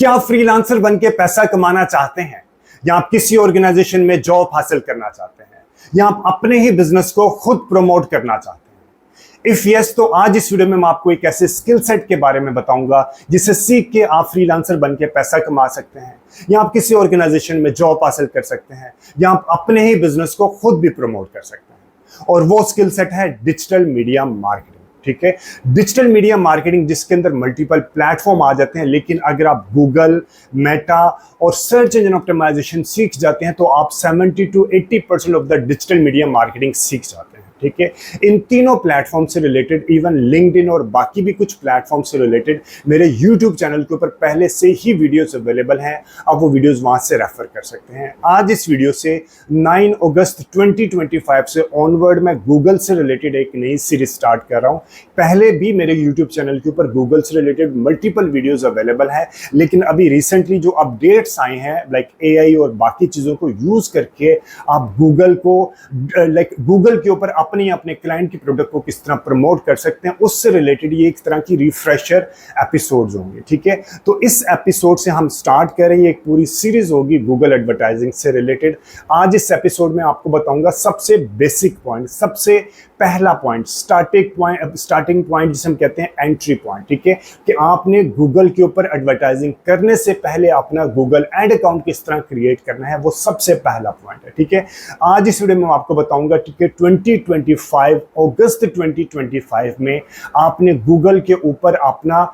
क्या फ्रीलांसर बन के पैसा कमाना चाहते हैं, या आप किसी ऑर्गेनाइजेशन में जॉब हासिल करना चाहते हैं, या आप अपने ही बिजनेस को खुद प्रमोट करना चाहते हैं? इफ यस, तो आज इस वीडियो में मैं आपको एक ऐसे स्किल सेट के बारे में बताऊंगा जिसे सीख के आप फ्रीलांसर बन के पैसा कमा सकते हैं, या आप किसी ऑर्गेनाइजेशन में जॉब हासिल कर सकते हैं, या आप अपने ही बिजनेस को खुद भी प्रमोट कर सकते हैं। और वो स्किल सेट है डिजिटल मीडिया मार्केटिंग। ठीक है, डिजिटल मीडिया मार्केटिंग जिसके अंदर मल्टीपल प्लेटफॉर्म आ जाते हैं, लेकिन अगर आप गूगल, मेटा और सर्च इंजन ऑप्टिमाइजेशन सीख जाते हैं तो आप 70 to 80% of the digital media marketing सीख जाते हैं। ठीक है, इन तीनों प्लेटफॉर्म से रिलेटेड, इवन लिंक्डइन और बाकी भी कुछ प्लेटफॉर्म से रिलेटेड मेरे यूट्यूब चैनल के ऊपर पहले से ही वीडियोस अवेलेबल हैं। आप वो वीडियोस वहां से रेफर कर सकते हैं। आज इस वीडियो से 9 अगस्त 2025 से ऑनवर्ड मैं गूगल से रिलेटेड एक नई सीरीज स्टार्ट कर रहा हूं। पहले भी मेरे यूट्यूब चैनल के ऊपर गूगल से रिलेटेड मल्टीपल वीडियोस अवेलेबल है, लेकिन अभी रिसेंटली जो अपडेट्स आए हैं लाइक एआई और बाकी चीजों को यूज करके आप गूगल को गूगल के ऊपर अपने क्लाइंट की प्रोडक्ट को किस तरह प्रमोट कर सकते हैं, उससे रिलेटेड ये एक तरह की रिफ्रेशर एपिसोड्स होंगे। ठीक है, तो इस एपिसोड से हम स्टार्ट कर रहे हैं, एक पूरी सीरीज होगी गूगल एडवर्टाइजिंग से रिलेटेड। आज इस एपिसोड में आपको बताऊंगा सबसे बेसिक पॉइंट, सबसे पहला पॉइंट, स्टार्टिंग पॉइंट जिसे हम कहते हैं एंट्री पॉइंट। ठीक है, कि आपने गूगल के ऊपर एडवर्टाइजिंग करने से पहले अपना गूगल एड अकाउंट किस तरह क्रिएट करना है, वो सबसे पहला पॉइंट है। ठीक है, आज इस वीडियो में मैं आपको बताऊंगा कि 2025 अगस्त 2025 में आपने गूगल के ऊपर अपना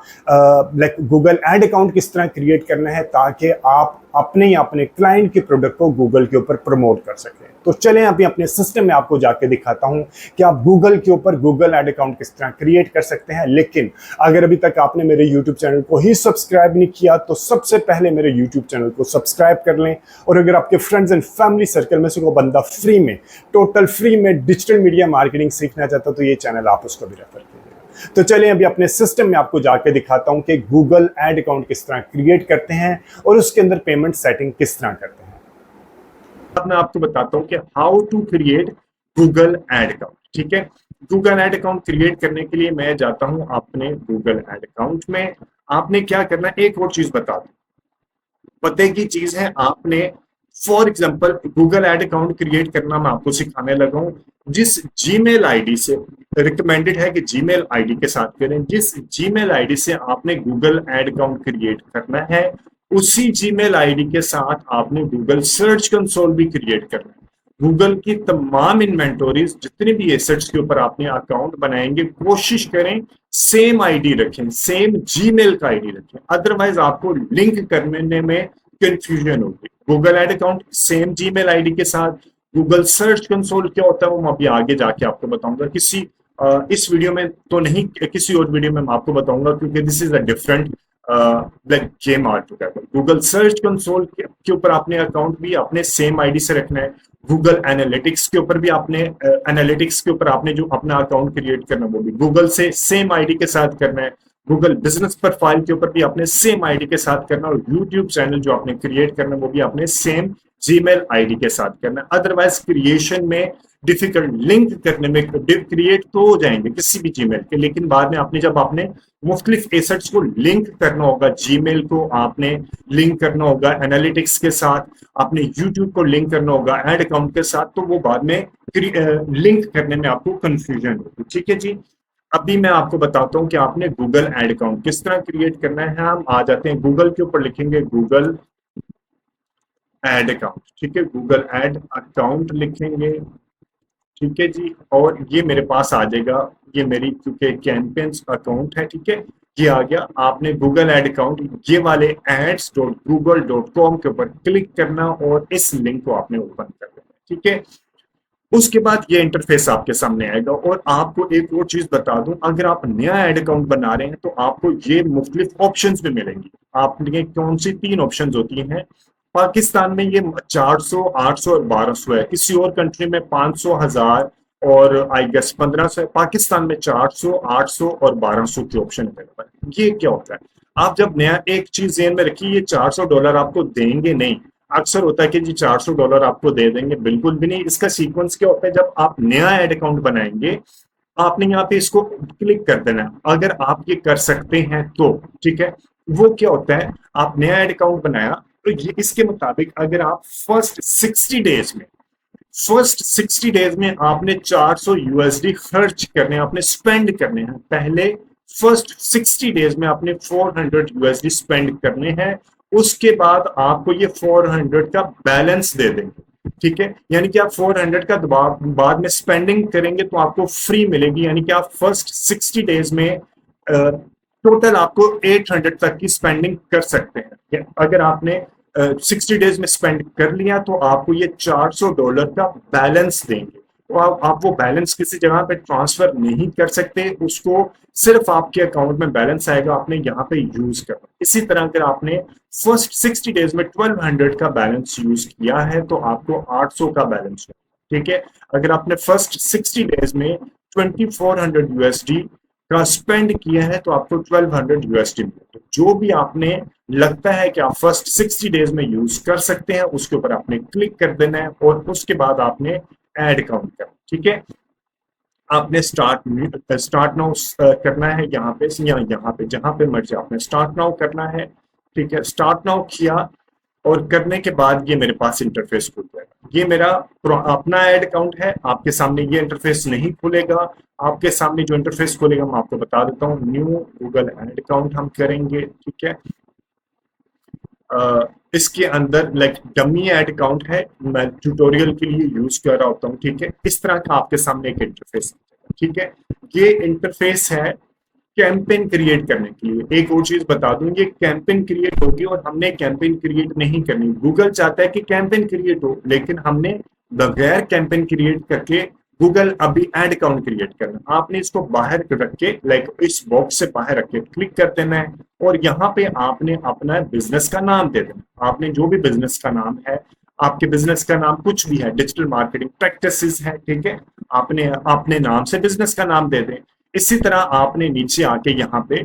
गूगल एड अकाउंट किस तरह क्रिएट करना है ताकि आप अपने क्लाइंट के प्रोडक्ट को गूगल के ऊपर प्रमोट कर सकें। तो चलें अभी अपने सिस्टम में आपको जाके दिखाता हूं कि आप गूगल के ऊपर गूगल एड अकाउंट किस तरह क्रिएट कर सकते हैं। लेकिन अगर अभी तक आपने मेरे यूट्यूब चैनल को ही सब्सक्राइब नहीं किया तो सबसे पहले मेरे यूट्यूब चैनल को सब्सक्राइब कर लें। और अगर आपके फ्रेंड्स एंड फैमिली सर्कल में से कोई बंदा फ्री में, टोटल फ्री में डिजिटल मीडिया मार्केटिंग सीखना चाहता तो ये चैनल आप उसको भी रेफर कीजिए। तो चलिए अभी अपने सिस्टम में आपको जाके दिखाता हूं कि गूगल एड अकाउंट किस तरह क्रिएट करते हैं और उसके अंदर पेमेंट सेटिंग किस तरह करते हैं। अब मैं आपको बताता हूं कि how to create Google ad account. ठीक है, गूगल एड अकाउंट क्रिएट करने के लिए मैं जाता हूं अपने गूगल एड अकाउंट में। आपने क्या करना है, एक और चीज बता दूं, पते की चीज है, आपने for example Google ad account create करना मैं आपको सिखाने लगा हूं। जिस जीमेल आईडी से रिकमेंडेड है कि जीमेल आईडी के साथ करें, जिस जीमेल आईडी से आपने गूगल एड अकाउंट क्रिएट करना है उसी जीमेल आईडी के साथ आपने गूगल सर्च कंसोल भी क्रिएट करना है। गूगल की तमाम इन्वेंटोरीज, जितने भी एसेट्स के ऊपर आपने अकाउंट बनाएंगे, कोशिश करें सेम आईडी रखें, सेम जीमेल का आईडी रखें, अदरवाइज आपको लिंक करने में कंफ्यूजन होगी। Google ad account same Gmail ID के साथ, गूगल सर्च कंसोल क्या होता है वो मैं अभी आगे जाके आपको बताऊंगा। इस वीडियो में तो नहीं, किसी और वीडियो में मैं आपको बताऊंगा, क्योंकि this is a different game are together. Google search console के ऊपर आपने अकाउंट भी अपने सेम आईडी से रखना है। गूगल एनालिटिक्स के ऊपर भी आपने जो अपना अकाउंट क्रिएट करना वो भी गूगल से सेम आईडी के साथ करना है। गूगल बिजनेस प्रोफाइल के ऊपर भी आपने सेम आईडी के साथ करना, और यूट्यूब चैनल जो आपने क्रिएट करना वो भी आपने सेम जीमेल आईडी के साथ करना। अदरवाइज क्रिएशन में डिफिकल्ट, लिंक करने में क्रिएट तो हो जाएंगे किसी भी जीमेल के, लेकिन बाद में जब आपने मुख्तलिफ एसेट्स को लिंक करना होगा, जीमेल को आपने लिंक करना होगा एनालिटिक्स के साथ, आपने यूट्यूब को लिंक करना होगा एड अकाउंट के साथ, तो वो बाद में लिंक करने में आपको कंफ्यूजन होगी। ठीक है जी, अभी मैं आपको बताता हूं कि आपने गूगल एड अकाउंट किस तरह क्रिएट करना है। हम आ जाते हैं गूगल के ऊपर, लिखेंगे गूगल एड अकाउंट। ठीक है, गूगल एड अकाउंट लिखेंगे। ठीक है जी, और ये मेरे पास आ जाएगा, ये मेरी क्योंकि कैंपेन्स अकाउंट है। ठीक है, ये आ गया। आपने गूगल एड अकाउंट, ये वाले ads.google.com के ऊपर क्लिक करना और इस लिंक को आपने ओपन कर देना। ठीक है, उसके बाद ये इंटरफेस आपके सामने आएगा। और आपको एक और चीज बता दूं, अगर आप नया एड अकाउंट बना रहे हैं तो आपको ये मुख्तलिफ ऑप्शंस भी मिलेंगी। आपने कौन सी 3 ऑप्शंस होती हैं। पाकिस्तान में ये 400, 800 और 1200 है। किसी और कंट्री में 500, 1000 और आई गेस 1500 है। पाकिस्तान में 400, 800 और 1200 की ऑप्शन अवेलेबल है। ये क्या होता है, आप जब नया, एक चीज ध्यान में रखिए, ये $400 आपको देंगे नहीं। अक्सर होता है कि जी $400 आपको दे देंगे, बिल्कुल भी नहीं। इसका सीक्वेंस क्या होता है, जब आप नया एड अकाउंट बनाएंगे आपने यहाँ पे इसको क्लिक कर देना है। अगर आप ये कर सकते हैं तो ठीक है, वो क्या होता है, आप नया ऐड अकाउंट बनाया तो ये इसके मुताबिक अगर आप फर्स्ट 60 डेज में आपने 400 यूएसडी खर्च करने, आपने स्पेंड करने हैं। पहले फर्स्ट 60 डेज में आपने 400 यूएसडी स्पेंड करने हैं, उसके बाद आपको ये 400 का बैलेंस दे देंगे। ठीक है, यानी कि आप 400 का बाद में स्पेंडिंग करेंगे तो आपको फ्री मिलेगी, यानी कि आप फर्स्ट 60 डेज में टोटल आपको 800 तक की स्पेंडिंग कर सकते हैं। अगर आपने 60 डेज में स्पेंड कर लिया तो आपको ये $400 का बैलेंस देंगे। तो आप वो बैलेंस किसी जगह पे ट्रांसफर नहीं कर सकते, उसको सिर्फ आपके अकाउंट में बैलेंस आएगा, आपने यहाँ पे यूज करना। इसी तरह अगर आपने फर्स्ट 60 डेज में 1200 का बैलेंस यूज किया है तो आपको 800 का बैलेंस होगा। ठीक है, अगर आपने फर्स्ट 60 डेज में 2400 यूएसडी का स्पेंड किया है तो आपको 1200 यूएसडी मिलेगा। जो भी आपने लगता है कि आप फर्स्ट 60 डेज में यूज कर सकते हैं उसके ऊपर आपने क्लिक कर देना है और उसके बाद आपने ऐड काउंट करना। ठीक है, आपने स्टार्ट नाउ करना है यहाँ पे या यहाँ पे जहां पे मर्जी आपने स्टार्ट नाउ करना है। ठीक है, स्टार्ट नाउ किया और करने के बाद ये मेरे पास इंटरफेस खुल जाएगा। ये मेरा अपना ऐड अकाउंट है, आपके सामने ये इंटरफेस नहीं खुलेगा। आपके सामने जो इंटरफेस खुलेगा मैं आपको बता देता हूँ, न्यू गूगल ऐड अकाउंट हम करेंगे। ठीक है, इसके अंदर लाइक डमी ऐड अकाउंट है, मैं ट्यूटोरियल के लिए यूज कर रहा होता हूँ। ठीक है, इस तरह का आपके सामने एक इंटरफेस है। ठीक है, ये इंटरफेस है कैंपेन क्रिएट करने के लिए। एक और चीज बता दूं, ये कैंपेन क्रिएट होगी और हमने कैंपेन क्रिएट नहीं करनी। गूगल चाहता है कि कैंपेन क्रिएट हो, लेकिन हमने बगैर कैंपेन क्रिएट करके गूगल अभी ऐड अकाउंट क्रिएट करना। आपने इसको बाहर रख के लाइक इस बॉक्स से बाहर रख के क्लिक कर देना है और यहाँ पे आपने अपना बिजनेस का नाम दे देना। आपने जो भी बिजनेस का नाम है, आपके बिजनेस का नाम कुछ भी है, डिजिटल मार्केटिंग प्रैक्टिसेस है। ठीक है, आपने अपने नाम से बिजनेस का नाम दे दें। इसी तरह आपने नीचे आके यहाँ पे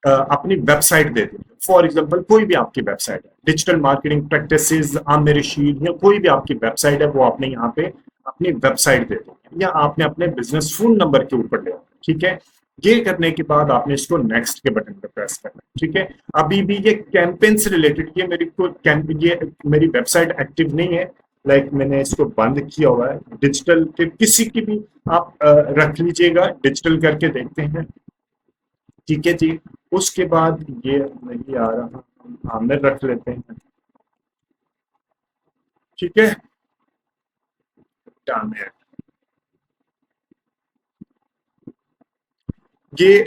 अपनी वेबसाइट दे दें। फॉर एग्जांपल कोई भी आपकी वेबसाइट है, डिजिटल मार्केटिंग प्रैक्टिसेस, आमिर-रशीद, या कोई भी आपकी वेबसाइट है, वो आपने यहाँ पे अपनी वेबसाइट दे दें या आपने अपने बिजनेस फोन नंबर के ऊपर ले। ठीक है, ये करने के बाद आपने इसको नेक्स्ट के बटन पर प्रेस करना है। ठीक है, अभी भी ये कैंपेन से रिलेटेड ये मेरी वेबसाइट एक्टिव नहीं है, लाइक मैंने इसको बंद किया हुआ है। डिजिटल के किसी की भी आप रख लीजिएगा, डिजिटल करके देखते हैं। ठीक है जी, उसके बाद ये नहीं आ रहा, आमिर रख लेते हैं। ठीक है, आमिर, ये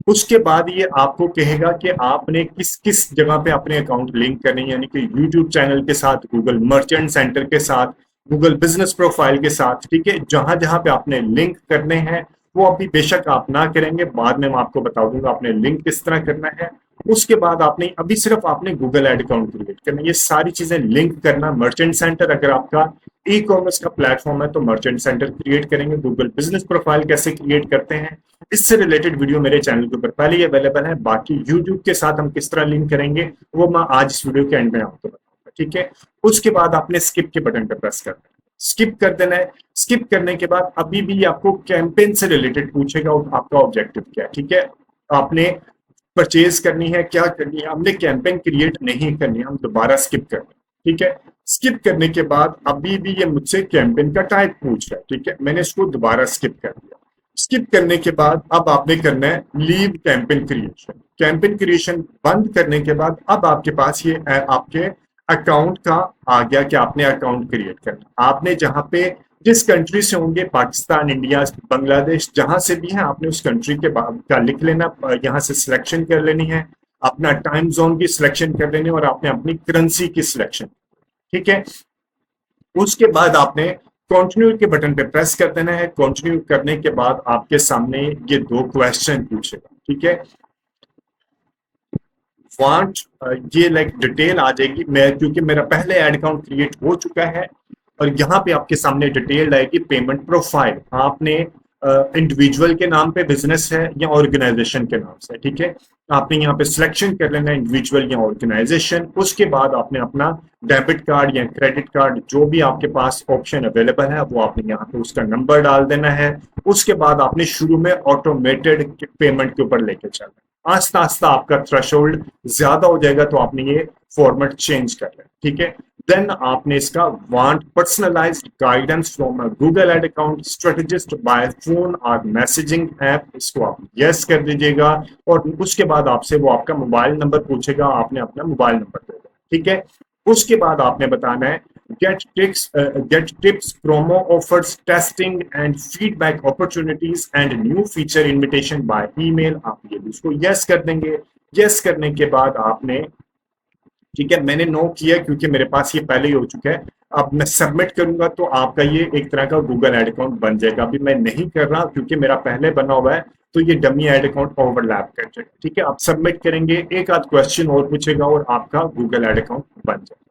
उसके बाद ये आपको कहेगा कि आपने किस किस जगह पे अपने अकाउंट लिंक करने हैं, यानी कि यूट्यूब चैनल के साथ, गूगल मर्चेंट सेंटर के साथ, गूगल बिजनेस प्रोफाइल के साथ। ठीक है, जहां जहां पे आपने लिंक करने हैं वो अभी बेशक आप ना करेंगे, बाद में मैं आपको बता दूंगा आपने लिंक किस तरह करना है। उसके बाद आपने अभी सिर्फ आपने गूगल ऐड अकाउंट क्रिएट करना है। ये सारी चीजें लिंक करना, मर्चेंट सेंटर अगर आपका ई कॉमर्स का प्लेटफॉर्म है तो मर्चेंट सेंटर क्रिएट करेंगे। गूगल बिजनेस प्रोफाइल कैसे क्रिएट करते हैं, इससे रिलेटेड वीडियो मेरे चैनल के ऊपर पहले ही अवेलेबल है। बाकी यूट्यूब के साथ हम किस तरह लिंक करेंगे वो मैं आज इस वीडियो के एंड में आपको बताऊंगा। ठीक है, उसके बाद आपने स्किप के बटन पर प्रेस करना है, स्किप कर देना है। स्किप करने के बाद अभी भी आपको कैंपेन से रिलेटेड पूछेगा आपका ऑब्जेक्टिव क्या है। ठीक है, आपने परचेज करनी है, क्या करनी है, हमने कैंपेन क्रिएट नहीं करनी है, हम दोबारा स्किप कर दें। ठीक है, स्किप करने के बाद अभी भी ये मुझसे कैंपेन का टाइप पूछ रहा है। ठीक है, मैंने इसको दोबारा स्किप कर दिया। स्किप करने के बाद अब आपने करना है leave campaign creation. Campaign creation बंद करने के बाद अब आपके पास ये आपके अकाउंट का आ गया कि आपने अकाउंट क्रिएट करना। आपने जहां पे जिस कंट्री से होंगे, पाकिस्तान, इंडिया, बांग्लादेश, जहां से भी है, आपने उस कंट्री के का लिख लेना, यहाँ से सिलेक्शन कर लेनी है, अपना टाइम जोन की सिलेक्शन कर लेनी है और आपने अपनी करेंसी की सिलेक्शन। ठीक है, उसके बाद आपने कंटिन्यू के बटन पे प्रेस कर देना है। कंटिन्यू करने के बाद आपके सामने ये 2 क्वेश्चन पूछेगा। ठीक है, वांट ये लाइक डिटेल आ जाएगी, मैं क्योंकि मेरा पहले ऐड अकाउंट क्रिएट हो चुका है और यहाँ पे आपके सामने डिटेल आएगी पेमेंट प्रोफाइल। आपने इंडिविजुअल के नाम पे बिजनेस है या ऑर्गेनाइजेशन के नाम से। ठीक है, आपने यहाँ पे सिलेक्शन कर लेना है इंडिविजुअल या ऑर्गेनाइजेशन। उसके बाद आपने अपना डेबिट कार्ड या क्रेडिट कार्ड जो भी आपके पास ऑप्शन अवेलेबल है वो आपने यहाँ पे उसका नंबर डाल देना है। उसके बाद आपने शुरू में ऑटोमेटेड पेमेंट के ऊपर लेके चलना है। आस्ता आस्ता आपका थ्रेशोल्ड ज्यादा हो जाएगा तो आपने ये फॉर्मेट चेंज कर लें, ठीक है। देन आपने इसका want personalised guidance from a Google ad account strategist by phone और मैसेजिंग ऐप, इसको आप यस कर दीजिएगा और उसके बाद आपसे वो आपका मोबाइल नंबर पूछेगा, आपने अपना मोबाइल नंबर दे देना, ठीक है। उसके बाद आपने बताना है get tips, promo offers, testing and feedback opportunities and new feature invitation by email, आप ये भी उसको यस कर देंगे। यस करने के बाद आपने, ठीक है, मैंने नो किया क्योंकि मेरे पास ये पहले ही हो चुका है। अब मैं सबमिट करूंगा तो आपका ये एक तरह का गूगल एड अकाउंट बन जाएगा। अभी मैं नहीं कर रहा क्योंकि मेरा पहले बना हुआ है, तो ये डमी एड अकाउंट ओवरलैप कर जाएगा, ठीक है। आप सबमिट करेंगे, एक आध क्वेश्चन और पूछेगा और आपका गूगल एड अकाउंट बन जाएगा।